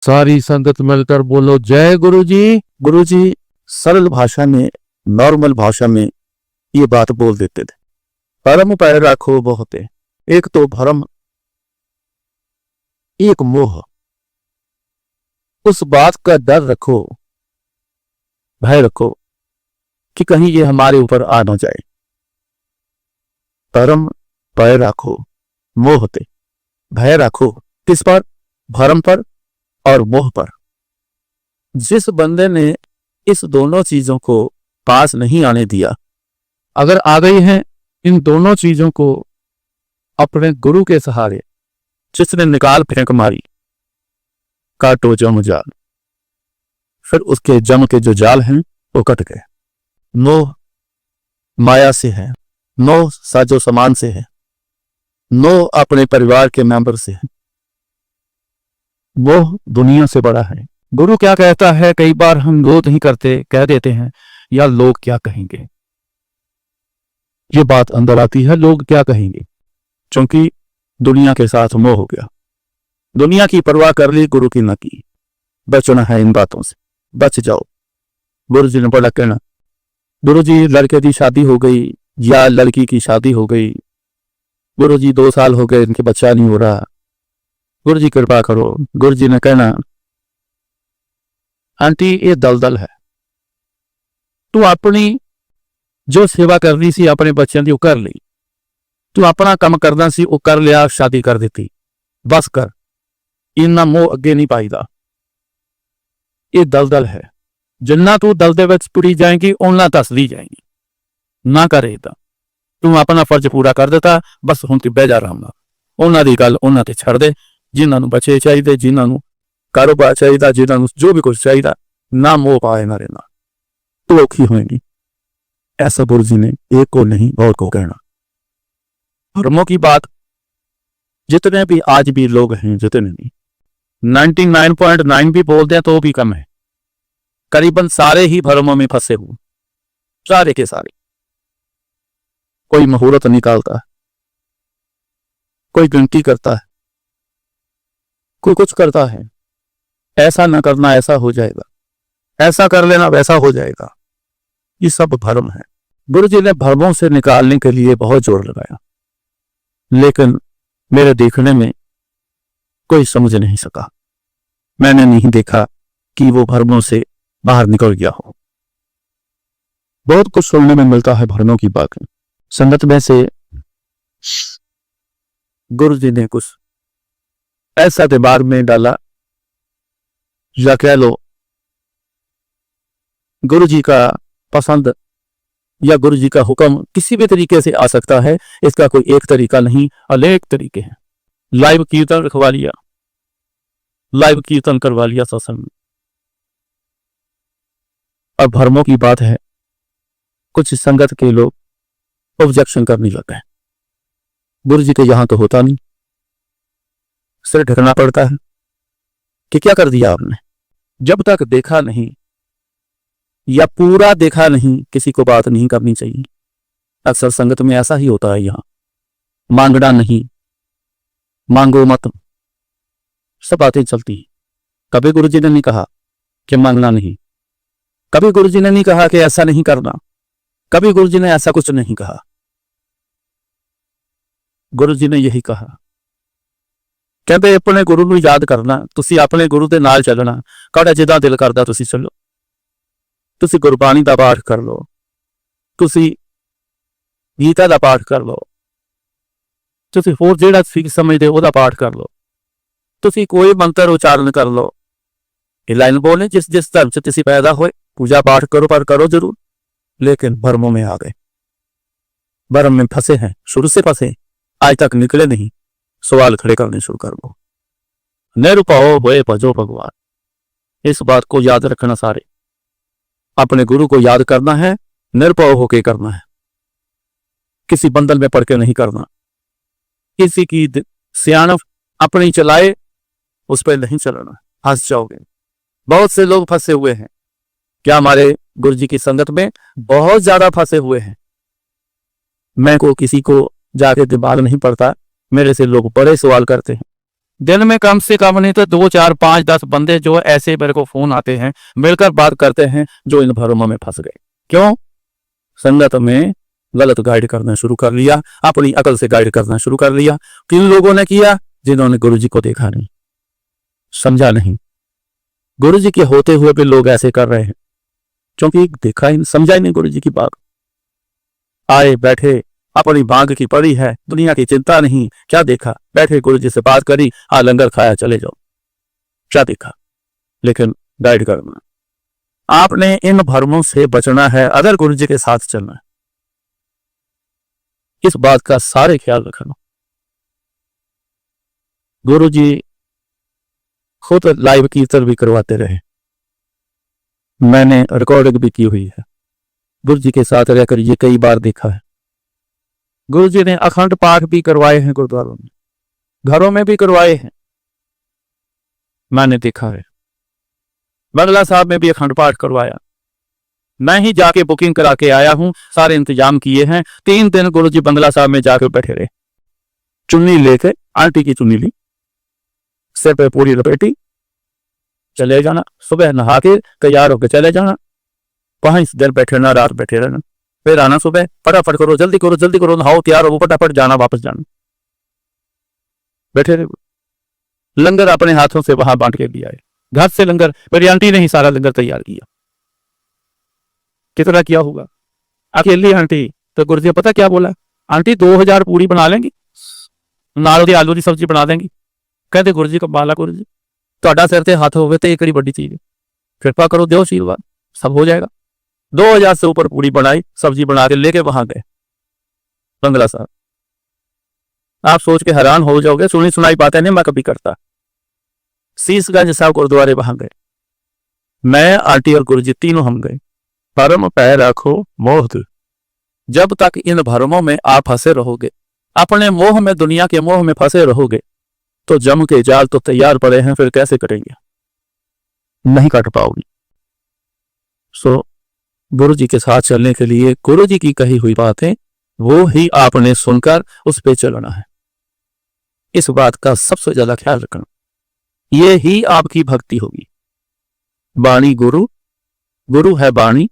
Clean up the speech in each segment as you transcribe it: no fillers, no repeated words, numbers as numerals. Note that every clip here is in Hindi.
सारी संगत मिलकर बोलो जय गुरु जी। गुरु जी सरल भाषा में, नॉर्मल भाषा में ये बात बोल देते थे, भरम पैर रखो बहुते। एक तो भरम, एक मोह, उस बात का डर रखो, भय रखो कि कहीं ये हमारे ऊपर आ न जाए। भरम पैर रखो, मोहते, भय रखो, किस पर? भरम पर और मोह पर। जिस बंदे ने इस दोनों चीजों को पास नहीं आने दिया, अगर आ गई हैं इन दोनों चीजों को अपने गुरु के सहारे, जिसने निकाल फेंक मारी, काटो जम जाल, फिर उसके जम के जो जाल हैं वो कट गए। मोह माया से है, मोह साजो सामान से है, मोह अपने परिवार के मेंबर से है, मोह दुनिया से बड़ा है। गुरु क्या कहता है, कई बार हम विरोध नहीं करते, कह देते हैं या लोग क्या कहेंगे। ये बात अंदर आती है, लोग क्या कहेंगे, क्योंकि दुनिया के साथ मोह हो गया। दुनिया की परवाह कर ली, गुरु की न की। बचना है इन बातों से, बच जाओ। गुरु जी ने बड़ा कहना, गुरु जी लड़के की शादी हो गई या लड़की की शादी हो गई, गुरु जी 2 साल हो गए इनके बच्चा नहीं हो रहा, गुरु जी कृपा करो। गुरु जी ने कहना, आंटी ये दलदल है, तू अपनी जो सेवा करनी सी अपने बच्चों की कर ली, तू अपना काम करना सी वो कर लिया, शादी कर दी, बस कर, इन्ना मोह अगे नहीं पाईदा। ये दलदल है, जिन्ना तू दलदल विच तुरी जाएगी उन्ना तसदी जाएगी। ना करे तां तू अपना फर्ज पूरा कर दिता, बस हुण तू बह जा आराम नाल। उन्हां दी गल उन्हां ते छड़ दे, जिन्हां नूं बच्चे चाहिए, जिन्हां नूं कारोबार चाहिए, जिन्हां नूं जो भी कुछ चाहिए, ना मोह पाए इन्हां नाल, तू औखी होएगी। ऐसा गुरु जी ने एक को नहीं बहुत को कहना। धर्मों की बात जितने भी आज भी लोग हैं, जितने नहीं, 99.9 भी बोलते हैं तो भी कम है। करीबन सारे ही भरमों में फंसे हुए, सारे के सारे। कोई मुहूर्त निकालता है, कोई गिनती करता है, कोई कुछ करता है, ऐसा ना करना ऐसा हो जाएगा, ऐसा कर लेना वैसा हो जाएगा। ये सब भरम है। गुरु जी ने भरमों से निकालने के लिए बहुत जोर लगाया, लेकिन मेरे देखने में कोई समझ नहीं सका। मैंने नहीं देखा कि वो भरमों से बाहर निकल गया हो। बहुत कुछ सुनने में मिलता है भरमों की बात। संगत में से गुरु जी ने कुछ ऐसा दिमाग में डाला, या कह लो गुरु जी का पसंद या गुरु जी का हुक्म किसी भी तरीके से आ सकता है, इसका कोई एक तरीका नहीं, अनेक तरीके हैं। लाइव कीर्तन रखवा लिया, लाइव कीर्तन करवा लिया सत्संग में। अब भरमों की बात है, कुछ संगत के लोग ऑब्जेक्शन करने लग गए, गुरु जी के यहां तो होता नहीं, सिर ढकना पड़ता है कि क्या कर दिया आपने। जब तक देखा नहीं या पूरा देखा नहीं, किसी को बात नहीं करनी चाहिए। अक्सर संगत में ऐसा ही होता है, यहां मांगना नहीं, मांगो मत, सब बातें चलती हैं। कभी गुरु जी ने नहीं कहा कि मांगना नहीं, कभी गुरु जी ने नहीं कहा कि ऐसा नहीं करना, कभी गुरु जी ने ऐसा कुछ नहीं कहा। गुरु जी ने यही कहा, कहते अपने गुरु ਨੂੰ याद करना, ਤੁਸੀਂ ਆਪਣੇ गुरु ਦੇ ਨਾਲ ਚੱਲਣਾ, ਤੁਹਾਡਾ ਜਿੱਦਾਂ ਦਿਲ ਕਰਦਾ ਤੁਸੀਂ ਚੱਲੋ। ਤੁਸੀਂ ਗੁਰਬਾਣੀ ਦਾ ਪਾਠ ਕਰ ਲਓ, ਤੁਸੀਂ ਗੀਤਾ ਦਾ ਪਾਠ ਕਰ ਲਓ, ਤੁਸੀਂ ਹੋਰ ਜਿਹੜਾ ਠੀਕ ਸਮਝਦੇ ਉਹਦਾ ਪਾਠ ਕਰ ਲਓ, ਤੁਸੀਂ ਕੋਈ ਮੰਤਰ ਉਚਾਰਨ ਕਰ ਲਓ। ਇਹ ਲਾइन बोलने, जिस जिस धर्म से तुसी पैदा हुए पूजा पाठ करो, पर करो जरूर। लेकिन भरमों में आ गए, भरम में फंसे हैं, शुरू से फंसे, आज तक निकले नहीं। सवाल खड़े करने शुरू कर दो, निरुपाओ हुए भजो भगवान। इस बात को याद रखना, सारे अपने गुरु को याद करना है, निरुपाओ होके करना है, किसी बंधन में पड़ के नहीं करना। किसी की सियानफ अपनी चलाए उस पर नहीं चलना, हंस जाओगे। बहुत से लोग फंसे हुए हैं, क्या हमारे गुरु जी की संगत में बहुत ज्यादा फंसे हुए हैं। मैं को किसी को जाके दिमाग नहीं पड़ता, मेरे से लोग बड़े सवाल करते हैं, दिन में कम से कम नहीं तो 2 4 5 10 बंदे जो ऐसे मेरे को फोन आते हैं, मिलकर बात करते हैं, जो इन भ्रमों में फंस गए। क्यों? संगत में गलत गाइड करना शुरू कर लिया, अपनी अकल से गाइड करना शुरू कर लिया। किन लोगों ने किया? जिन्होंने गुरु जी को देखा नहीं, समझा नहीं। गुरु जी के होते हुए भी लोग ऐसे कर रहे हैं, क्योंकि देखा ही समझा ही नहीं गुरु जी की बात। आए बैठे, अपनी भांग की पड़ी है, दुनिया की चिंता नहीं। क्या देखा? बैठे गुरु जी से बात करी, लंगर खाया, चले जाओ। क्या देखा? लेकिन गाइड करना, आपने इन भ्रमों से बचना है अगर गुरु जी के साथ चलना है। इस बात का सारे ख्याल रखना। गुरु जी खुद लाइव कीर्तन भी करवाते रहे, मैंने रिकॉर्डिंग भी की हुई है। गुरु जी के साथ रहकर ये कई बार देखा है। गुरु जी ने अखंड पाठ भी करवाए हैं, गुरुद्वारों में, घरों में भी करवाए हैं, मैंने देखा है। बंगला साहब में भी अखंड पाठ करवाया, मैं ही जाके बुकिंग करा के आया हूं, सारे इंतजाम किए हैं। 3 दिन गुरु जी बंगला साहब में जाकर बैठे रहे, चुन्नी लेके, आंटी की चुन्नी ली, सिर पे पूरी लपेटी, चले जाना। सुबह नहा के तैयार होकर चले जाना, 5 दिन बैठे रहना, रात बैठे रहना, फिर आना सुबह, फटाफट करो, जल्दी करो, जल्दी करो, नहाओ, तैयार हो, फटाफट जाना, वापस जाना। बैठे रहे। लंगर अपने हाथों से वहां बांट के दिया है, घर से लंगर मेरी आंटी ने ही सारा लंगर तैयार किया। कितना किया होगा? अकेली आंटी। तो गुरु जी पता क्या बोला? आंटी 2000 पूरी बना लेंगी, नाल दी आलू की सब्जी बना देंगी। कहते गुरु जी कमाल है, गुरु जी ਤੁਹਾਡਾ सिर से हाथ होवे तो एक बड़ी चीज है, कृपा करो, दो आशीर्वाद, सब हो जाएगा। 2000 से ऊपर पूरी बनाई, सब्जी बना के लेके वहां गए बंगला साहब। आप सोच के हैरान हो जाओगे, सुनी सुनाई बातें नहीं मैं कभी करता। शीशगंज साहब गुरुद्वारे वहां गए, मैं, आंटी और गुरु जी तीनों हम गए। भरम पैर रखो मोह, जब तक इन भरमों में आप फंसे रहोगे, अपने मोह में, दुनिया के मोह में फंसे रहोगे, तो जम के जाल तो तैयार पड़े हैं, फिर कैसे कटेंगे? नहीं कट पाओगे। सो गुरु जी के साथ चलने के लिए गुरु जी की कही हुई बातें वो ही आपने सुनकर उस पे चलना है। इस बात का सबसे ज्यादा ख्याल रखना, ये ही आपकी भक्ति होगी। बाणी गुरु, गुरु है बाणी,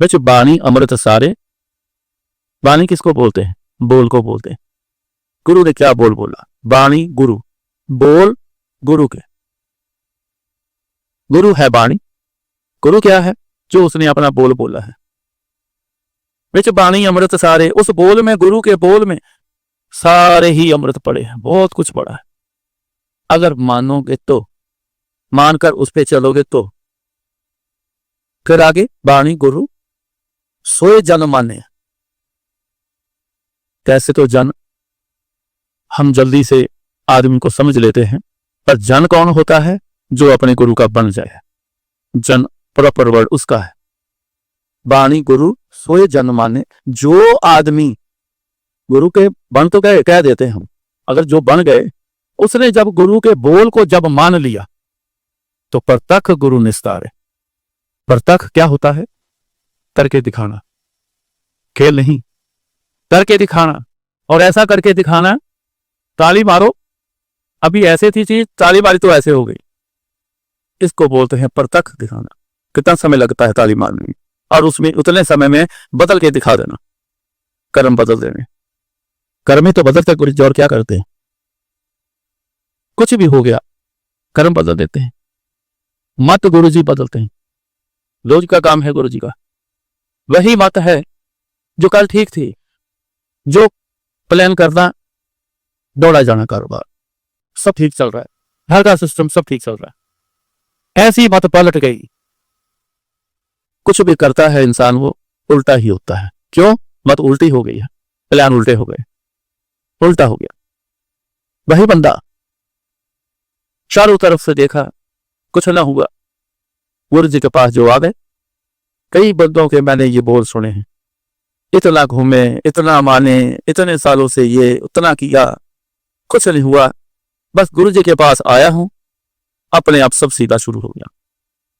बिच बाणी अमृत सारे। बाणी किसको बोलते हैं? बोल को बोलते हैं। गुरु ने क्या बोल बोला? बाणी गुरु, बोल गुरु के। गुरु है बाणी, गुरु क्या है? जो उसने अपना बोल बोला है। विच बाणी अमृत सारे, उस बोल में, गुरु के बोल में सारे ही अमृत पड़े हैं, बहुत कुछ पड़ा है। अगर मानोगे तो, मानकर उस पे चलोगे तो। फिर आगे बाणी गुरु सोए जन माने। कैसे? तो जन हम जल्दी से आदमी को समझ लेते हैं, पर जन कौन होता है? जो अपने गुरु का बन जाए, जन प्रॉपर वर्ड उसका है। बाणी गुरु सोए जन माने, जो आदमी गुरु के बन तो गए, कह देते हैं हम, अगर जो बन गए, उसने जब गुरु के बोल को जब मान लिया तो प्रत्यक्ष गुरु निस्तार है। प्रत्यक्ष क्या होता है? करके दिखाना, खेल नहीं, करके दिखाना। और ऐसा करके दिखाना, ताली मारो, अभी ऐसे थी चीज, ताली मारी तो ऐसे हो गई। इसको बोलते हैं प्रत्यक्ष दिखाना। कितना समय लगता है ताली मारने में, और उसमें उतने समय में बदल के दिखा देना, कर्म बदल देने। कर्म ही तो बदलते गुरु जी, और क्या करते हैं? कुछ भी हो गया, कर्म बदल देते हैं, मत गुरु जी बदलते हैं। रोज का काम है गुरु जी का। वही मत है जो कल ठीक थी, जो प्लान करना, दौड़ा जाना कारोबार, सब ठीक चल रहा है, घर का सिस्टम सब ठीक चल रहा है। ऐसी मत पलट गई। कुछ भी करता है इंसान, वो उल्टा ही होता है। क्यों? मत उल्टी हो गई है, प्लान उल्टे हो गए, उल्टा हो गया। वही बंदा चारों तरफ से देखा, कुछ ना हुआ, गुरु जी के पास जो आ गए। कई बंदों के मैंने ये बोल सुने हैं, इतना घूमे, इतना माने, इतने सालों से ये उतना किया, कुछ नहीं हुआ, बस गुरु जी के पास आया हूं, अपने आप सब सीधा शुरू हो गया।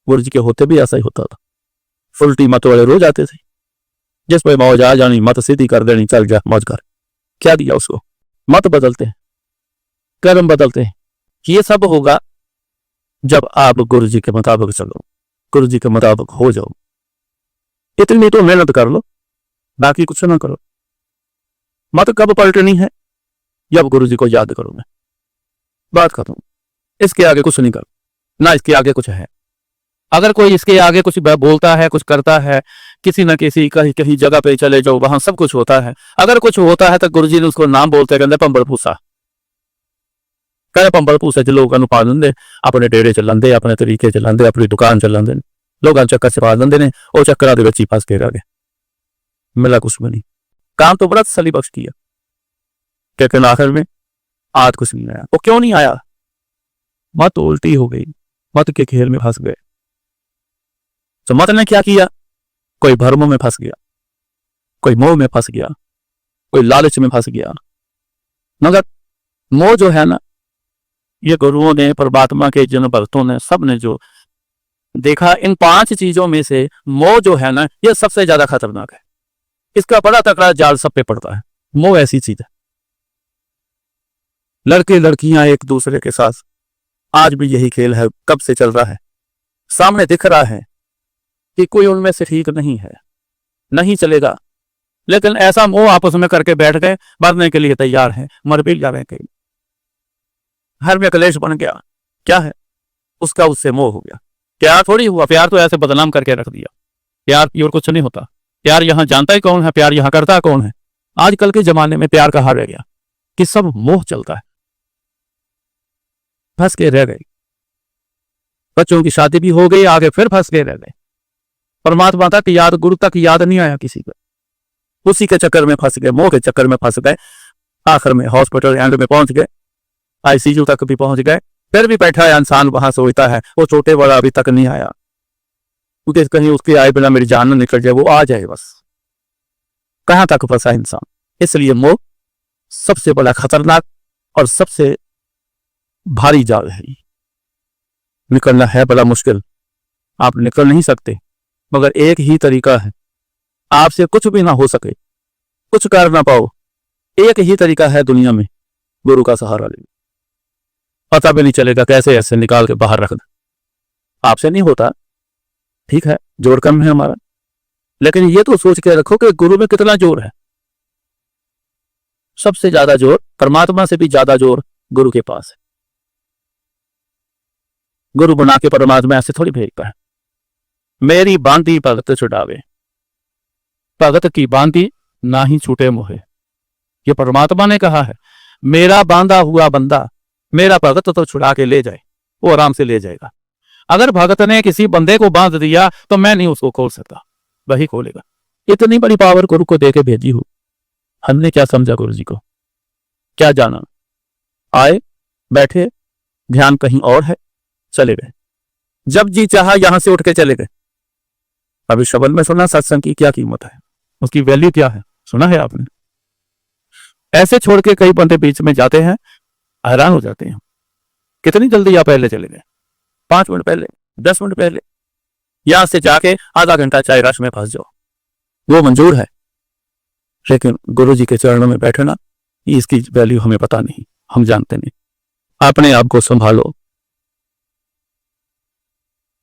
गुरु जी के होते भी ऐसा ही होता था। फुलटी मत वाले रोज आते थे, जिस पे मौज आ जानी, मत सीधी कर देनी, चल जा मौज कर। क्या दिया उसको? मत बदलते हैं, कर्म बदलते हैं, ये सब होगा जब आप गुरु जी के मुताबिक चलो, गुरु जी के मुताबिक हो जाओ। इतनी तो मेहनत कर लो, बाकी कुछ ना करो। मत कब पलटनी है, जब गुरु जी को याद करोगे। बात खत्म। इसके आगे कुछ नहीं करो, ना इसके आगे कुछ है। अगर कोई इसके आगे कुछ बोलता है, कुछ करता है, किसी न किसी कहीं कहीं जगह पे चले जाओ, वहां सब कुछ होता है। अगर कुछ होता है तो गुरुजी ने उसको नाम बोलते कहते पंबल पूसा, कह पंबल पूसा च लोग पा लेंगे, अपने डेरे चलाते, अपने तरीके चलाते, अपनी दुकान चलाते, लोगों चक्कर से पा लेंगे ने, वो चक्कर दे विच ही फस के रह गए। मिला कुछ भी नहीं। काम तो बड़ा तसली बख्श किया, लेकिन आखिर में आज कुछ नहीं आया। वो क्यों नहीं आया? मत उल्टी हो गई, मत के खेल में फंस गए। तो मत ने क्या किया? कोई भ्रम में फंस गया, कोई मोह में फंस गया, कोई लालच में फंस गया। मगर मोह जो है ना, ये गुरुओं ने, परमात्मा के जिन भक्तों ने, सब ने जो देखा, इन 5 चीजों में से मोह जो है ना, ये सबसे ज्यादा खतरनाक है। इसका बड़ा तकड़ा जाल सब पे पड़ता है। मोह ऐसी चीज है, लड़के लड़कियां एक दूसरे के साथ आज भी यही खेल है, कब से चल रहा है। सामने दिख रहा है कि कोई उनमें से ठीक नहीं है, नहीं चलेगा, लेकिन ऐसा मोह आपस में करके बैठ गए, मरने के लिए तैयार है, मर भी जा रहे हैं। हर में कलेश बन गया। क्या है? उसका उससे मोह हो गया। प्यार थोड़ी हुआ, प्यार तो ऐसे बदनाम करके रख दिया। प्यार की और कुछ नहीं होता। प्यार यहां जानता ही कौन है, प्यार यहां करता है कौन है? आजकल के जमाने में प्यार कहाँ रह गया कि सब मोह चलता है, फंस के रह गए। बच्चों की शादी भी हो गई, आगे फिर फंस के रह गए। परमात्मा तक याद, गुरु तक याद नहीं आया किसी को, उसी के चक्कर में फंस गए, मोह के चक्कर में फंस गए। आखिर में हॉस्पिटल एंड में पहुंच गए, आईसीयू तक भी पहुंच गए, फिर भी बैठा है इंसान वहां सोचता है वो छोटे बड़ा अभी तक नहीं आया, क्योंकि कहीं उसके आए बिना मेरी जान न निकल जाए, वो आ जाए बस। कहां तक फंसा इंसान? इसलिए मोह सबसे बड़ा खतरनाक और सबसे भारी जाल है। निकलना है बड़ा मुश्किल, आप निकल नहीं सकते, मगर एक ही तरीका है। आपसे कुछ भी ना हो सके, कुछ कर ना पाओ, एक ही तरीका है दुनिया में, गुरु का सहारा ले। पता भी नहीं चलेगा कैसे ऐसे निकाल के बाहर रख दे। आपसे नहीं होता, ठीक है, जोर कम है हमारा, लेकिन ये तो सोच के रखो कि गुरु में कितना जोर है। सबसे ज्यादा जोर, परमात्मा से भी ज्यादा जोर गुरु के पास है। गुरु बना के परमात्मा ऐसे थोड़ी भेजता है। मेरी बांधी भगत छुड़ावे, भगत की बांधी ना ही छूटे मोहे, ये परमात्मा ने कहा है। मेरा बांधा हुआ बंदा मेरा भगत तो छुड़ा के ले जाए, वो आराम से ले जाएगा। अगर भगत ने किसी बंदे को बांध दिया तो मैं नहीं उसको खोल सकता, वही खोलेगा। इतनी बड़ी पावर गुरु को देके भेजी हूं। हमने क्या समझा गुरु जी को, क्या जाना? आए, बैठे, ध्यान कहीं और है, चले गए। जब जी चाहा यहां से उठ के चले गए। अभी शब्द में सुना सत्संग की क्या कीमत है, उसकी वैल्यू क्या है, सुना है आपने? ऐसे छोड़ के कई बंदे बीच में जाते हैं, हैरान हो जाते हैं। कितनी जल्दी आप पहले चले गए, 5 मिनट पहले, 10 मिनट पहले। यहां से जाके आधा घंटा चाय रस में फंस जाओ, वो मंजूर है, लेकिन गुरु जी के चरणों में बैठना, इसकी वैल्यू हमें पता नहीं, हम जानते नहीं। अपने आप को संभालो,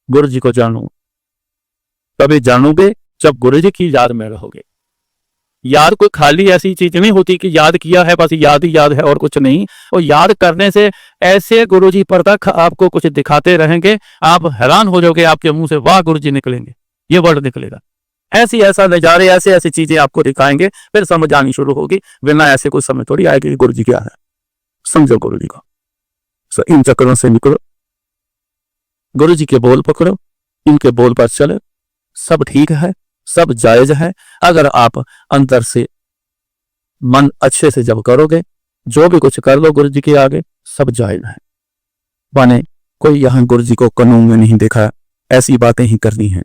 गुरु जी को जानो। तभी जानोगे जब गुरु जी की याद में रहोगे। याद कोई खाली ऐसी चीज नहीं होती कि याद किया है बस याद ही याद है और कुछ नहीं। और याद करने से ऐसे गुरु जी पर तक आपको कुछ दिखाते रहेंगे, आप हैरान हो जाओगे, आपके मुंह से वाह गुरु जी निकलेंगे, ये वर्ड निकलेगा। ऐसी ऐसा नजारे, ऐसे ऐसी चीजें आपको दिखाएंगे, फिर समझ आनी शुरू होगी। बिना ऐसे कुछ समझ थोड़ी आएगी गुरु जी क्या है। समझो गुरु जी को, इन चक्करों से निकलो, गुरु जी के बोल पकड़ो, इनके बोल पर चले, सब ठीक है, सब जायज है। अगर आप अंदर से मन अच्छे से जब करोगे, जो भी कुछ कर लो गुरु जी के आगे, सब जायज है। माने कोई यहां गुरु जी को कानून में नहीं देखा, ऐसी बातें ही करनी है।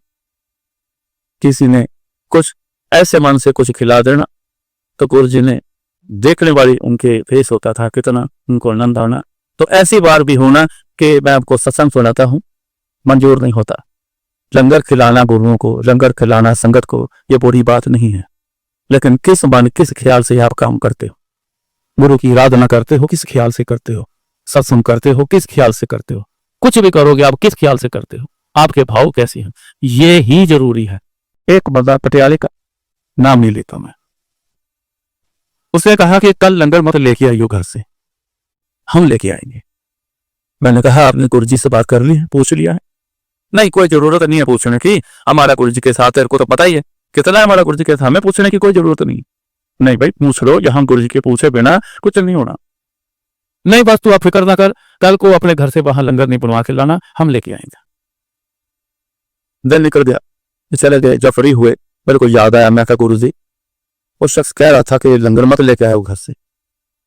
किसी ने कुछ ऐसे मन से कुछ खिला देना तो गुरु जी ने देखने वाली उनके फेस होता था कितना उनको आनंद आना। तो ऐसी बार भी होना कि मैं आपको सत्संग सुनाता हूं, मंजूर नहीं होता। लंगर खिलाना गुरुओं को, लंगर खिलाना संगत को, ये बुरी बात नहीं है, लेकिन किस मन किस ख्याल से आप काम करते हो, गुरु की आराधना करते हो, किस ख्याल से करते हो, सत्संग करते हो किस ख्याल से करते हो, कुछ भी करोगे आप किस ख्याल से करते हो, आपके भाव कैसे हैं, ये ही जरूरी है। एक बंदा पटियाले का, नाम नहीं लेता मैं, उसने कहा कि कल लंगर मत लेके आइयो घर से, हम लेके आएंगे। मैंने कहा आपने गुरु जी से बात कर ली है, पूछ लिया है? नहीं, कोई जरूरत नहीं है पूछने की, हमारा गुरु जी के साथ तेरे को तो पता ही है कितना है हमारा गुरु जी के साथ, हमें पूछने की कोई जरूरत नहीं। नहीं भाई पूछ लो, यहाँ गुरु जी के पूछे बिना कुछ नहीं होना। नहीं बस तू आप फिक्र ना कर, कल को अपने घर से वहां लंगर नहीं बनवा के लाना, हम लेके आएंगे। दिन निकल गया, चले गए, जब फ्री हुए मेरे को याद आया, मैं कहा गुरु जी वो शख्स कह रहा था कि लंगर मत लेके आए घर से,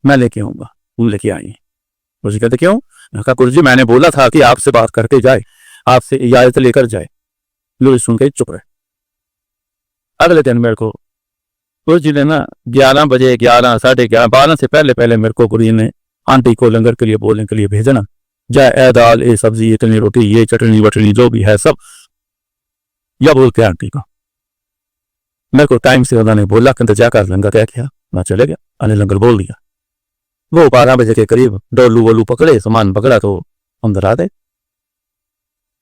मैं लेके आऊंगा, तुम लेके आएंगे। गुरु जी कहते क्यों? मैं कहा गुरु जी मैंने बोला था कि आपसे बात करके जाए, आपसे इजाजत लेकर जाए। गुरु जी सुन के चुप रहे। अगले दिन मेरे को गुरु जी ने ना 11 बजे, 11, 11:30, 12 से पहले पहले मेरे को गुरु जी ने आंटी को लंगर के लिए बोलने के लिए भेजना, जाए ए दाल ए सब्जी इतनी रोटी ये चटनी वटनी जो भी है सब, या बोल के आंटी को। मेरे को टाइम से उन्होंने बोला कि जाकर लंगर क्या किया, मैं चले गया, अने लंगर बोल दिया। वो 12 बजे के करीब डोलू वोलू पकड़े, सामान पकड़ा तो अंदर आ गए।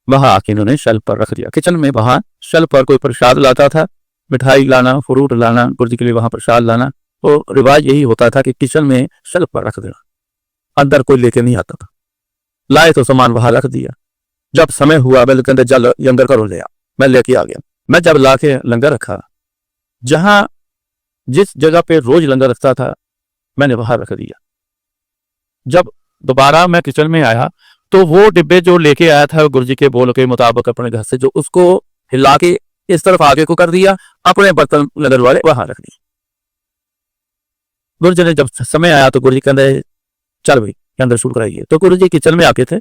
वहां आके इन्होंने शेल्फ पर रख दिया, किचन में वहां शेल्फ पर कोई प्रसाद लाता था, मिठाई लाना, फ्रूट लाना, गुरु जी के लिए वहां प्रसाद लाना, तो रिवाज यही होता था कि किचन में शेल्फ पर रख देना, अंदर कोई लेके नहीं आता था। लाए तो सामान वहां रख दिया। जब समय हुआ मैं कहते जल लंगर करो ले आ, मैं लेके आ गया। मैं जब ला के लंगर रखा, जहां जिस जगह पे रोज लंगर रखता था मैंने वहां रख दिया। जब दोबारा मैं किचन में आया तो वो डिब्बे जो लेके आया था गुरु जी के बोल के मुताबिक अपने घर से, जो उसको हिला के इस तरफ आगे को कर दिया, अपने बर्तन लंगर वाले वहां रख दिए। गुरु जी ने जब समय आया तो गुरु जी कहते चल भाई अंदर शुरू कराइए। तो गुरु जी किचन में आके थे,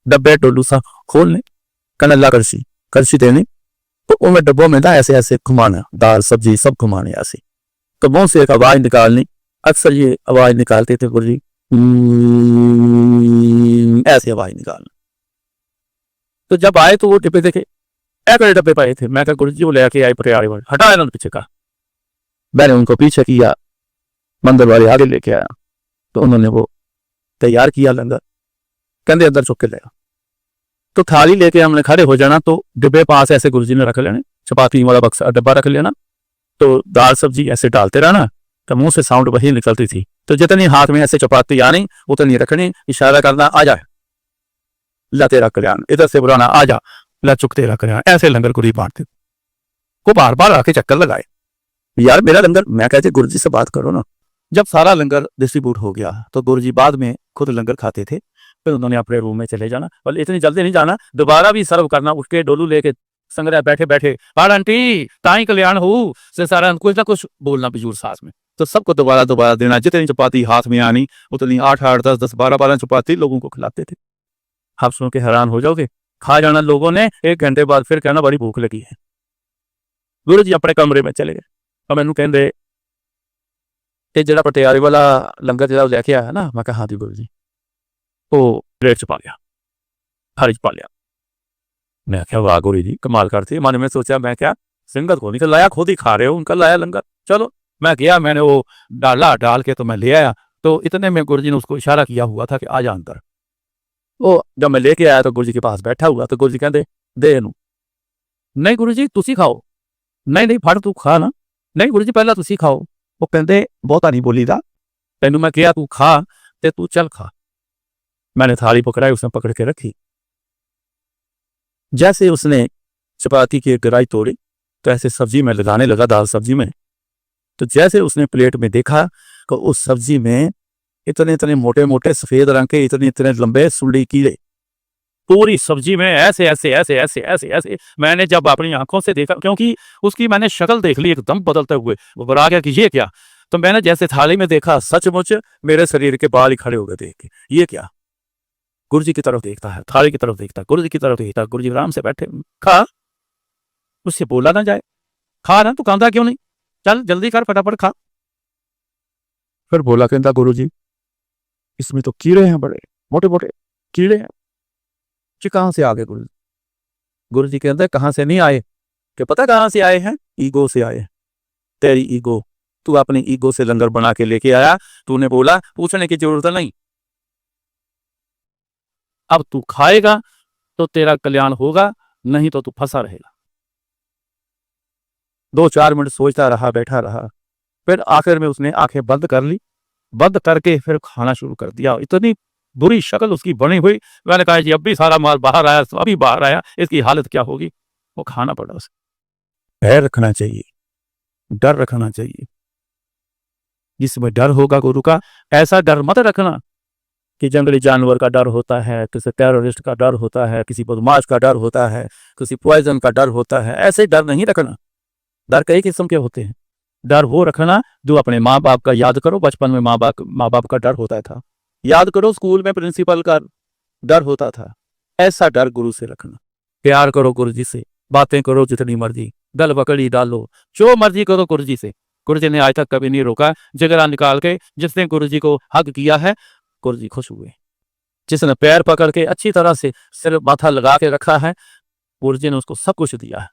डब्बे डोलू सा खोलने, कनल्ला करसी करसी देने, तो उनमें डब्बों में था ऐसे ऐसे घुमाना, दाल सब्जी सब घुमाने ऐसे, तो मुंह से एक आवाज निकालनी। अक्सर ये आवाज निकालते थे गुरु जी, ऐसी आवाज निकालना। तो जब आए तो वो डिब्बे देखे, एक डब्बे पाए थे। मैं कहा गुरु जी वो लेके आए पटियाले वाले, हटा इन्होंने पीछे का। मैंने उनको पीछे किया, मंदिर वाले आगे लेके आया, तो उन्होंने वो तैयार किया लंगर, कहते अंदर चुक के लिया। तो थाली लेके हमने खड़े हो जाना, तो डिब्बे पास ऐसे गुरु जी ने रख लेने, चपाती वाला बक्सा डब्बा रख लेना, तो दाल सब्जी ऐसे डालते रहना, तो मुंह से साउंड वही निकलती थी। तो जितनी हाथ में ऐसे चपाती आनी उतनी रखनी, इशारा करना आ जा, ला तेरा कल्याण, इधर से बुलाना आ जा, ला चुक तेरा कल्याण, ऐसे लंगर गुरु जी बांटते। वो बार बार आके चक्कर लगाए, यार मेरा लंगर, मैं कहते गुरु जी से बात करो ना। जब सारा लंगर डिस्ट्रीब्यूट हो गया तो गुरु जी बाद में खुद लंगर खाते थे, फिर उन्होंने अपने रूम में चले जाना, और इतनी जल्दी नहीं जाना, दोबारा भी सर्व करना, उसके डोलू लेके संग्रह बैठे बैठे, पाड़ आंटी ताई कल्याण हो से सारा कुछ ना कुछ बोलना बिजूर सास में, तो सबको दोबारा दोबारा देना। जितनी चपाती हाथ में आनी उतनी 8, 8, 10, 10, 12, 12 चपाती लोगों को खिलाते थे। आप सुन के हैरान हो जाओगे, खा जाना लोगों ने, 1 घंटे बाद फिर कहना बड़ी भूख लगी है। गुरु जी अपने कमरे में चले गए और मैनू कहते कि जरा पटियाले वाला लंगर जरा लेके आया ना, मैं कहा हाँ जी गुरु जी, तो प्लेट च पा लिया, थाली च पा लिया। मैं क्या वाह गुरु जी कमाल करती। मन में सोचा मैं क्या संगत को नहीं लाया, खुद ही खा रहे हो, उनका लाया लंगर। चलो मैं गया, मैंने वो डाल के तो मैं ले आया, तो इतने में गुरु जी ने उसको इशारा किया हुआ था कि आ जा अंदर। वो जब मैं लेके आया तो गुरु जी के पास बैठा हुआ, तो गुरु जी कहते दे इनू। नहीं गुरु जी तुसी खाओ। नहीं नहीं फड़ तू खा ना। नहीं गुरु जी पहला तुसी खाओ। वो कहते बहुता नहीं बोली दा, तेनू मैं कहा तू खा ते तू चल खा। मैंने थाली पकड़ाई, उसने पकड़ के रखी। जैसे उसने चपाती की एक गराई तोड़ी तो ऐसे सब्जी में लगाने लगा, दाल सब्जी में। तो जैसे उसने प्लेट में देखा तो उस सब्जी में इतने इतने मोटे मोटे सफेद रंग के इतने इतने लंबे सुंडी कीड़े पूरी सब्जी में ऐसे ऐसे ऐसे ऐसे ऐसे ऐसे। मैंने जब अपनी आंखों से देखा, क्योंकि उसकी मैंने शक्ल देख ली एकदम बदलते हुए, वो बड़ा गया कि ये क्या। तो मैंने जैसे थाली में देखा, सचमुच मेरे शरीर के बाल ही खड़े हो गए देख के। ये क्या? गुरु जी की तरफ देखता है, थाली की तरफ देखता, गुरु जी की तरफ देखता। गुरु जी आराम से बैठे, खा, उससे बोला ना जाए, खा ना, तू कांदा क्यों नहीं, चल जल्दी कर फटाफट खा। फिर बोला कहता गुरु जी इसमें तो कीड़े हैं, बड़े मोटे मोटे कीड़े हैं। कि कहां से आ गए गुरु जी? गुरु जी कहते कहां से नहीं आए, कि पता कहां से आए हैं, ईगो से आए। तेरी ईगो, तू अपनी ईगो से लंगर बना के लेके आया, तूने बोला पूछने की जरूरत नहीं। अब तू खाएगा तो तेरा कल्याण होगा, नहीं तो तू फंसा रहेगा। 2-4 मिनट सोचता रहा, बैठा रहा, फिर आखिर में उसने आंखें बंद कर ली, बंद करके फिर खाना शुरू कर दिया। इतनी बुरी शक्ल उसकी बनी हुई, मैंने कहा जी अब भी सारा माल बाहर आया, अभी बाहर आया, इसकी हालत क्या होगी। वो खाना पड़ा उसे। डर रखना चाहिए, डर रखना चाहिए। जिसमें डर होगा गुरु का, ऐसा डर मत रखना कि जंगली जानवर का डर होता है, किसी टेररिस्ट का डर होता है, किसी बदमाश का डर होता है, किसी पॉइजन का डर होता है। ऐसे डर नहीं रखना। डर कई किस्म के होते हैं। डर वो रखना जो अपने माँ बाप का याद करो, बचपन में माँ बाप का डर होता था, याद करो स्कूल में प्रिंसिपल का डर होता था। ऐसा डर गुरु से रखना। प्यार करो गुरु जी से, बातें करो जितनी मर्जी, दल बकड़ी डालो, जो मर्जी करो गुरु जी से। गुरु जी ने आज तक कभी नहीं रोका। जिगरा निकाल के जिसने गुरु जी को हक किया है, गुरु जी खुश हुए। जिसने पैर पकड़ के अच्छी तरह से सिर माथा लगा के रखा है, गुरु जी ने उसको सब कुछ दिया है।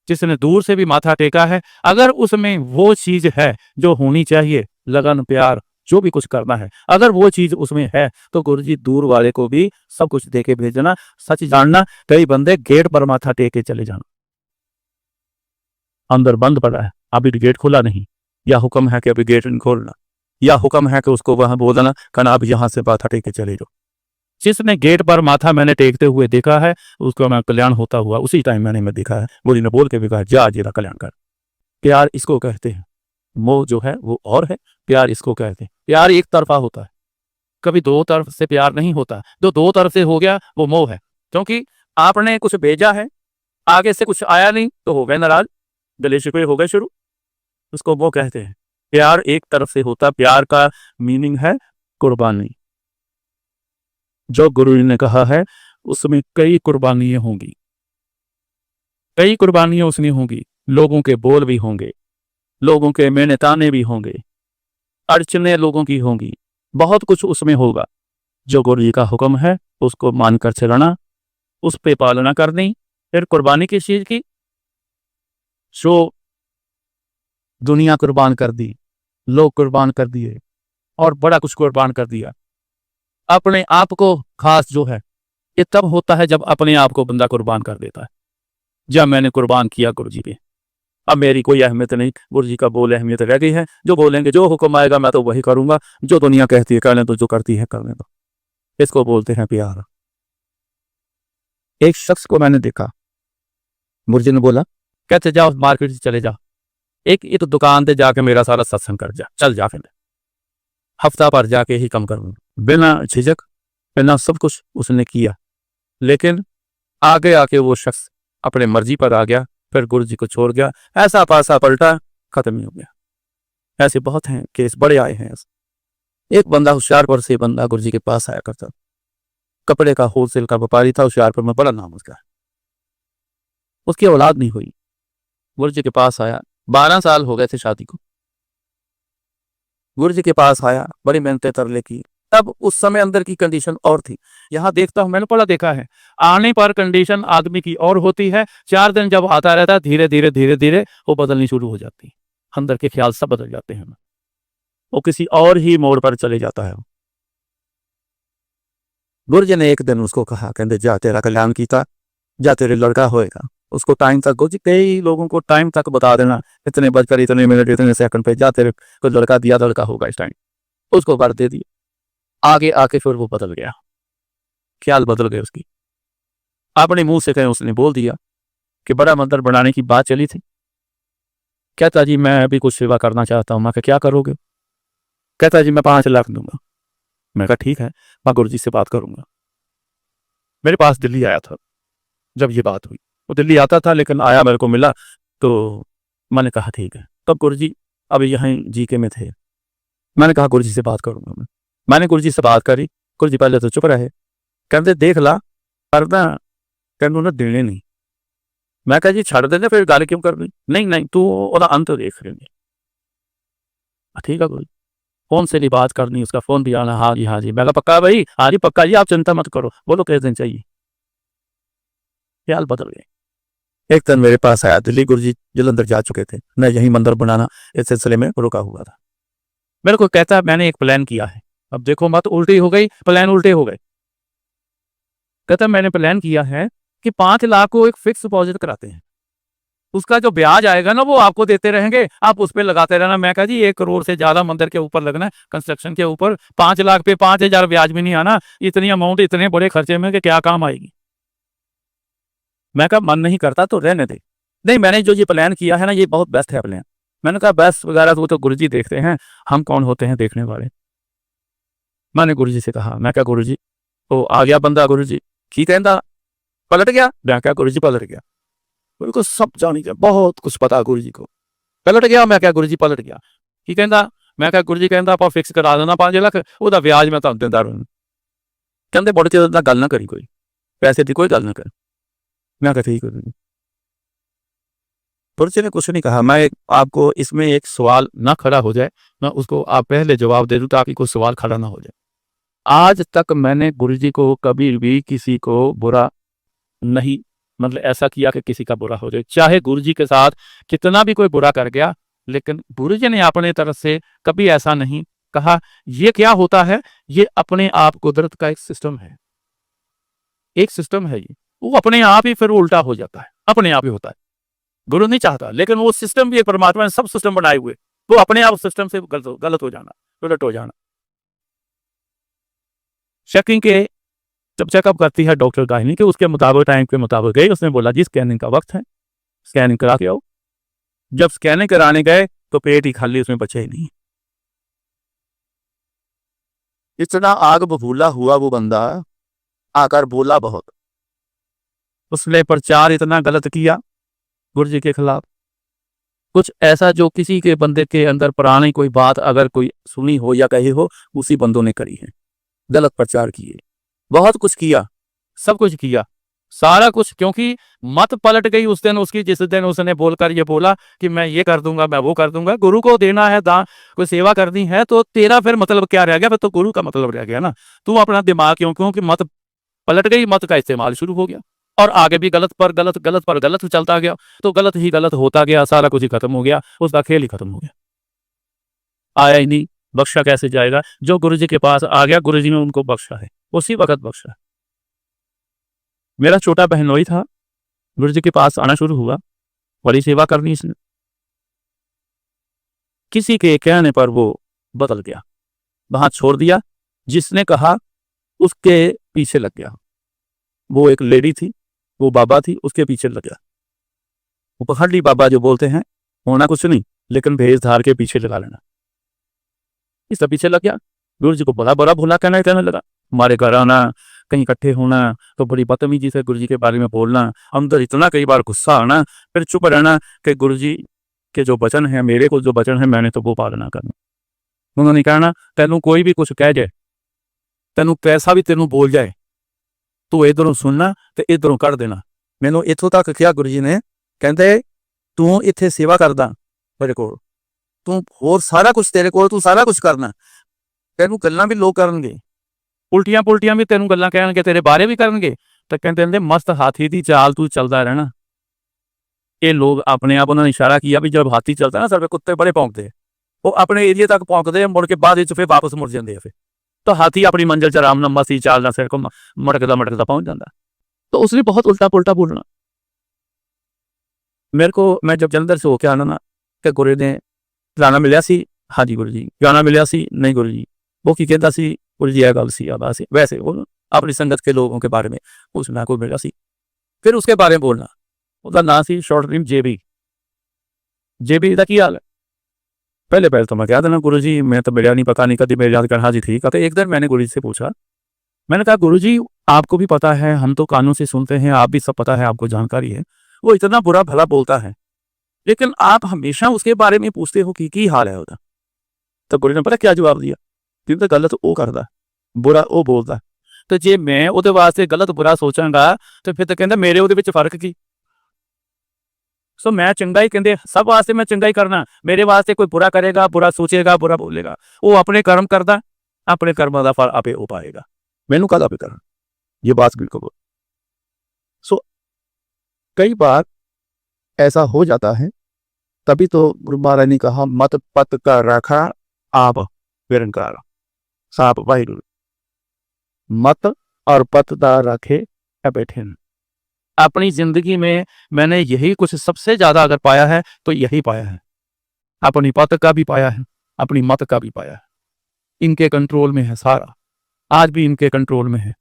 जिसने दूर से भी माथा टेका है, अगर उसमें वो चीज है जो होनी चाहिए, लगन प्यार जो भी कुछ करना है, अगर वो चीज उसमें है तो गुरु जी दूर वाले को भी सब कुछ दे के भेजना। सच जानना, कई बंदे गेट पर माथा टेक के चले जाना, अंदर बंद पड़ा है, अभी गेट खुला नहीं, या हुक्म है कि अभी गेट नहीं खोलना, या हुक्म है कि उसको वहां बोलना कहना अब यहां से माथा टेक के चले जाओ। जिसने गेट पर माथा मैंने टेकते हुए देखा है, उसको मैं कल्याण होता हुआ उसी टाइम मैंने देखा है। गुरु ने बोल के भी कहा जा जीरा कल्याण कर। प्यार इसको कहते हैं। मोह जो है वो और है, प्यार इसको कहते हैं। प्यार एक तरफा होता है, कभी दो तरफ से प्यार नहीं होता। जो दो तरफ से हो गया वो मोह है, क्योंकि आपने कुछ भेजा है, आगे से कुछ आया नहीं तो हो गए नाराज, गले शिकवे हो गए शुरू, उसको मोह कहते हैं। प्यार एक तरफ से होता। प्यार का मीनिंग है कुर्बानी। जो गुरु ने कहा है उसमें कई कुर्बानियां होंगी, कई कुर्बानियां उसमें होंगी। लोगों के बोल भी होंगे, लोगों के मेहनत ताने भी होंगे, अड़चने लोगों की होंगी, बहुत कुछ उसमें होगा। जो गुरु जी का हुक्म है उसको मानकर चलना, उस पे पालना करनी। फिर कुर्बानी किस चीज की? जो दुनिया कुर्बान कर दी, लोग कुर्बान कर दिए, और बड़ा कुछ कुर्बान कर दिया। अपने आप को खास जो है ये तब होता है जब अपने आप को बंदा कुर्बान कर देता है। जब मैंने कुर्बान किया गुरु जी पे, अब मेरी कोई अहमियत नहीं, गुरु जी का बोल अहमियत रह गई है। जो बोलेंगे, जो हुक्म आएगा मैं तो वही करूंगा, जो दुनिया कहती है करने दो, जो करती है करने दो। इसको बोलते हैं प्यार। एक शख्स को मैंने देखा, गुरु जी ने बोला, कहते जाओ मार्केट से चले जाओ, एक दुकान पे जाके मेरा सारा सत्संग कर जा, चल जा, फिर हफ्ता भर जाके ही कम करूंगा। बिना झिझक, बिना सब कुछ उसने किया, लेकिन आगे आके वो शख्स अपने मर्जी पर आ गया, फिर गुरु जी को छोड़ गया। ऐसा पासा पलटा, खत्म ही हो गया। ऐसे बहुत हैं, केस बड़े आए हैं। एक बंदा होशियारपुर से बंदा गुरु जी के पास आया करता, कपड़े का होलसेल का व्यापारी था, होशियारपुर में बड़ा नाम उसका। उसकी औलाद नहीं हुई, गुरु जी के पास आया, 12 साल हो गए थे शादी को। गुरु जी के पास आया, बड़ी मेहनतें तरले की। तब उस समय अंदर की कंडीशन और थी। यहाँ देखता हूं, मैंने बड़ा देखा है, आने पर कंडीशन आदमी की और होती है, 4 दिन जब आता रहता है, धीरे धीरे धीरे धीरे वो बदलनी शुरू हो जाती है। अंदर के ख्याल सब बदल जाते हैं, वो किसी और ही मोड़ पर चले जाता है। गुरु जी ने एक दिन उसको कहा, कहते जा तेरा कल्याण कीता, जा तेरे लड़का होएगा। उसको टाइम तक, गुरु जी कई लोगों को टाइम तक बता देना, इतने बजकर इतने मिनट इतने सेकंड पे जा तेरे को लड़का दिया, लड़का होगा इस टाइम। उसको कर दे दिया। आगे आके फिर वो बदल गया, ख्याल बदल गए उसकी। अपने मुंह से कहे उसने बोल दिया कि बड़ा मंदिर बनाने की बात चली थी। कहता जी मैं भी कुछ सेवा करना चाहता हूं। मैं क्या करोगे? कहता जी मैं 5 लाख दूंगा। मैं कहा ठीक है, मैं गुरु जी से बात करूंगा। मेरे पास दिल्ली आया था जब ये बात हुई। वो दिल्ली आता था, लेकिन आया, मेरे को मिला, तो मैंने कहा ठीक है। तब गुरु जी अभी यहाँ जीके में थे। मैंने कहा गुरु जी से बात करूंगा। मैंने गुरु जी से बात करी। गुरु जी पहले तो चुप रहे, कहते देख ला करना, कहते उन्हें देने नहीं। मैं कहा जी छड़ देने, फिर गाली क्यों करनी? नहीं नहीं, तू ओदा अंत देख लेंगे। ठीक है गुरु, फोन से नहीं बात करनी, उसका फोन भी आना, हाँ जी मैं कहा पक्का भाई, हाँ जी पक्का जी, आप चिंता मत करो, बोलो किस दिन चाहिए। ख्याल बदल गए। एक दिन मेरे पास आया, दिल्ली गुरु जी जलंधर जा चुके थे, मैं यही मंदिर बनाना इस सिलसिले में रुका हुआ था। मेरे को कहता मैंने एक प्लान किया है, अब देखो मत उल्टी हो गई, प्लान उल्टे हो गए। कहता मैंने प्लान किया है कि 5 लाख को एक फिक्स डिपॉजिट कराते हैं, उसका जो ब्याज आएगा ना वो आपको देते रहेंगे, आप उस पे लगाते रहना। मैं कहा जी 1 करोड़ से ज्यादा मंदिर के ऊपर लगना है, कंस्ट्रक्शन के ऊपर, 5 लाख पे 5,000 ब्याज भी नहीं आना, इतनी अमाउंट इतने बड़े खर्चे में कि क्या काम आएगी। मैं कहा मन नहीं करता तो रहने दे। नहीं, मैंने जो ये प्लान किया है ना ये बहुत बेस्ट है प्लान। मैंने कहा बेस्ट वगैरह वो तो गुरुजी देखते हैं, हम कौन होते हैं देखने वाले। मैंने गुरुजी से कहा, मैं क्या गुरुजी ओ आ गया बंदा, गुरुजी की कहता पलट गया। मैं क्या गुरुजी पलट गया, बिल्कुल सब जानी गया, बहुत कुछ पता गुरुजी को। पलट गया, मैं क्या गुरुजी पलट गया की कहता। मैं क्या गुरुजी कहता आप फिक्स करा देना 5 लाख, ਉਹਦਾ ਵਿਆਜ ਮੈਂ ਤੁਹਾਨੂੰ ਦਿੰਦਾ रहूं। कहते बड़े चिर दा गल ना करी, कोई पैसे की कोई गल ना कर। मैं क्या ठीक है। पुरुष ने कुछ नहीं कहा। मैं आपको इसमें एक सवाल ना खड़ा हो जाए, मैं उसको आप पहले जवाब दे दूं ताकि कोई सवाल खड़ा ना हो जाए। आज तक मैंने गुरुजी को कभी भी किसी को बुरा नहीं, मतलब ऐसा किया कि किसी का बुरा हो जाए, चाहे गुरुजी के साथ कितना भी कोई बुरा कर गया, लेकिन गुरुजी ने अपने तरफ से कभी ऐसा नहीं कहा। ये क्या होता है, ये अपने आप कुदरत का एक सिस्टम है, एक सिस्टम है ये, वो अपने आप ही फिर उल्टा हो जाता है, अपने आप ही होता है। गुरु नहीं चाहता, लेकिन वो सिस्टम भी एक परमात्मा ने सब सिस्टम बनाए हुए, वो अपने आप सिस्टम से गलत हो जाना, उलट हो जाना। चेकिंग के जब चेकअप करती है डॉक्टर गाहिनी के, उसके मुताबिक टाइम के मुताबिक गई, उसने बोला जी स्कैनिंग का वक्त है, स्कैनिंग करा के आओ। जब स्कैनिंग कराने गए तो पेट ही खाली, उसमें बचे ही नहीं। इतना आग बबूला हुआ वो बंदा, आकर बोला बहुत, उसने प्रचार इतना गलत किया गुरुजी के खिलाफ, कुछ ऐसा जो किसी के बंदे के अंदर पुरानी कोई बात अगर कोई सुनी हो या कही हो, उसी बंदों ने करी है। गलत प्रचार किए, बहुत कुछ किया, सब कुछ किया, सारा कुछ, क्योंकि मत पलट गई उस दिन उसकी, जिस दिन उसने बोलकर ये बोला कि मैं ये कर दूंगा, मैं वो कर दूंगा। गुरु को देना है दान, कोई सेवा करनी है, तो तेरा फिर मतलब क्या रह गया, फिर तो गुरु का मतलब रह गया ना। तू अपना दिमाग क्योंकि मत पलट गई, मत का इस्तेमाल शुरू हो गया और आगे भी गलत पर गलत, गलत पर गलत चलता गया, तो गलत ही गलत होता गया, सारा कुछ ही खत्म हो गया, उसका खेल ही खत्म हो गया। आया ही नहीं, बख्शा कैसे जाएगा। जो गुरुजी के पास आ गया, गुरुजी ने उनको बख्शा है, उसी वक्त बख्शा। मेरा छोटा बहनोई था, गुरुजी के पास आना शुरू हुआ, बड़ी सेवा करनी इसने, किसी के कहने पर वो बदल गया, वहां छोड़ दिया, जिसने कहा उसके पीछे लग गया। वो एक लेडी थी, वो बाबा थी, उसके पीछे लग गया। वो पकड़ ली, बाबा जो बोलते हैं, होना कुछ नहीं, लेकिन भेज धार के पीछे लगा लेना। इसका पीछे लग गया, गुरु जी को बड़ा बड़ा भूला कहने लगा, हमारे घर आना, कहीं इकट्ठे होना, तो बड़ी बदतमीजी से गुरु जी के बारे में बोलना, अंदर इतना कई बार गुस्सा आना, फिर चुप रहना कि गुरु जी के जो वचन है, मेरे को जो वचन है, मैंने तो वो पालना करना। उन्होंने कहना तेनू कोई भी कुछ कह जाए, तेनू कैसा भी तेनू बोल जाए, तू इधरों सुनना तो इधरों कर देना। मैनू इथों तक किया गुरु जी ने, कहते तू इत्थे सेवा करदा मेरे को, तू होर सारा कुछ तेरे को, तू सारा कुछ करना, तेनू गल्लां भी लोग करनगे, उल्टियां पुल्टियां भी तेनू गल्लां कहणगे, तेरे बारे भी करनगे, तो कहते मस्त हाथी दी चाल तू चलदा रहना। ये लोग अपने आप उन्होंने इशारा किया भी जब हाथी चलता ना, सारे कुत्ते बड़े भौंकते, वो अपने एरिया तक भौंकते, मुड़ के बाद फिर वापस मुड़ जाते, फिर तो हाथी अपनी मंजिल च आराम लंबा सी चाल सिर को मटकदा पहुंच जाता। तो उसने बहुत उल्टा पुल्टा बोलना। मेरे को, मैं जब जलंधर से होके आना ना, कि गुरु ने गाना मिलिया सी, हाँ जी गुरु जी गाना मिलिया सी, नहीं गुरु जी वो की कहता सी, गुरु जी यह गल सी आ सी, वैसे वो अपनी संगत के लोगों के बारे में उसना को मिला सी, फिर उसके बारे में बोलना। उसका नाम सी शॉर्ट नेम जेबी। जेबी का की हाल है, पहले पहले तो मैं कह देना गुरु जी मैं तो मिलिया नहीं, पता नहीं कभी मेरे याद कर, हाँ जी ठीक है। एक दिन मैंने गुरु जी से पूछा, मैंने कहा गुरु जी आपको भी पता है, हम तो कानों से सुनते हैं, आप भी सब पता है, आपको जानकारी है, वो इतना बुरा भला बोलता है, लेकिन आप हमेशा उसके बारे में पूछते हो कि की हाल है उसका। तो गुरु ने पता क्या जवाब दिया, क्योंकि गलत वो करता, बुरा वो बोलता, तो जे मैं ਉਹਦੇ वास्ते गलत बुरा सोचांगा तो फिर तो कहता मेरे ਉਹਦੇ ਵਿੱਚ फर्क की। सो मैं चंगा ही, कहते सब वास्ते मैं चंगा ही करना, मेरे वास्ते कोई बुरा करेगा, बुरा सोचेगा, बुरा बोलेगा, वो अपने कर्म करता, अपने कर्म का फल आपे हो पाएगा, मैनू कल आपे करना। ये बात बिल्कुल। सो कई बार ऐसा हो जाता है, तभी तो गुरु महाराज ने कहा मत पत का रखा आप निरंकार, साप वाहिगुरु, मत और पत दा रखे क्या बैठे हैं। अपनी जिंदगी में मैंने यही कुछ सबसे ज्यादा अगर पाया है तो यही पाया है। अपनी पत का भी पाया है, अपनी मत का भी पाया है। इनके कंट्रोल में है सारा, आज भी इनके कंट्रोल में है।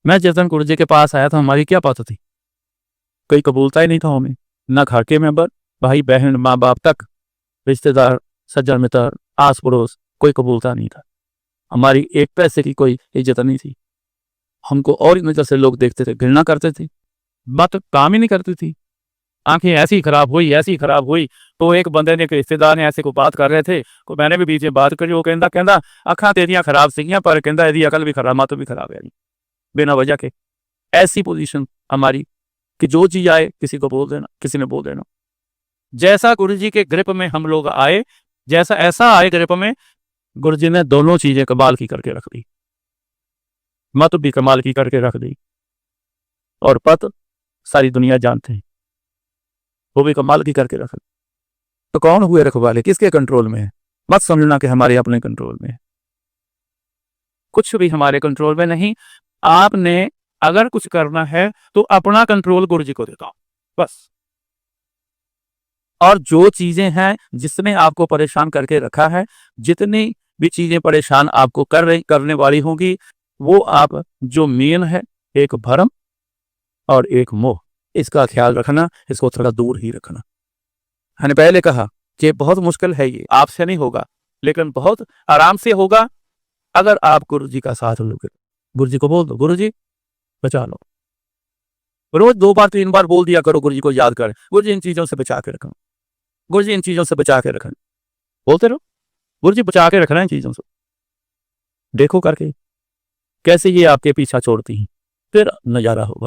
मैं जिस दिन गुरु जी के पास आया था, हमारी क्या बात थी, कोई कबूलता ही नहीं था हमें, ना घर के मेंबर, भाई बहन, माँ बाप तक, रिश्तेदार, सज्जन मित्र, आस पड़ोस, कोई कबूलता नहीं था। हमारी एक पैसे की कोई इज्जत नहीं थी। हमको और नजर से लोग देखते थे, घृणा करते थे, बात काम ही नहीं करती थी। आंखें ऐसी खराब हुई तो एक बंदे ने, एक रिश्तेदार ने ऐसे को बात कर रहे थे, को मैंने भी बीच में बात करी। वो कहता अखा तेरियां खराब सीगियां, पर कहता यदि अकल भी खराब, मत भी खराब है, बिना वजह के। ऐसी पोजीशन हमारी कि जो चीज आए किसी को बोल देना, किसी ने बोल देना। जैसा गुरु जी के ग्रिप में हम लोग आए, जैसा ऐसा आए ग्रिप में, गुरु जी ने दोनों चीजें कमाल की करके रख दी। मत भी कमाल की करके रख दी, और पत सारी दुनिया जानते हैं, वो भी कमाल की करके रख दी। तो कौन हुए रखवाले, किसके कंट्रोल में है? मत समझना कि हमारे अपने कंट्रोल में है, कुछ भी हमारे कंट्रोल में नहीं। आपने अगर कुछ करना है तो अपना कंट्रोल गुरु जी को देता हूं, बस। और जो चीजें हैं जिसने आपको परेशान करके रखा है, जितनी भी चीजें परेशान आपको करने वाली होंगी, वो आप जो मेन है, एक भरम और एक मोह, इसका ख्याल रखना, इसको थोड़ा दूर ही रखना। मैंने पहले कहा कि बहुत मुश्किल है, ये आपसे नहीं होगा, लेकिन बहुत आराम से होगा अगर आप गुरु जी का साथ लोगे। गुरु जी को बोल दो, गुरु जी बचा लो। रोज 2 बार 3 बार बोल दिया करो, गुरु जी को याद करें, गुरु जी इन चीजों से बचा के रखना, गुरु जी इन चीजों से बचा के रखना, बोलते रहो, गुरु जी बचा के रखना इन चीजों से। देखो करके कैसे ये आपके पीछा छोड़ती हैं, फिर नजारा होगा।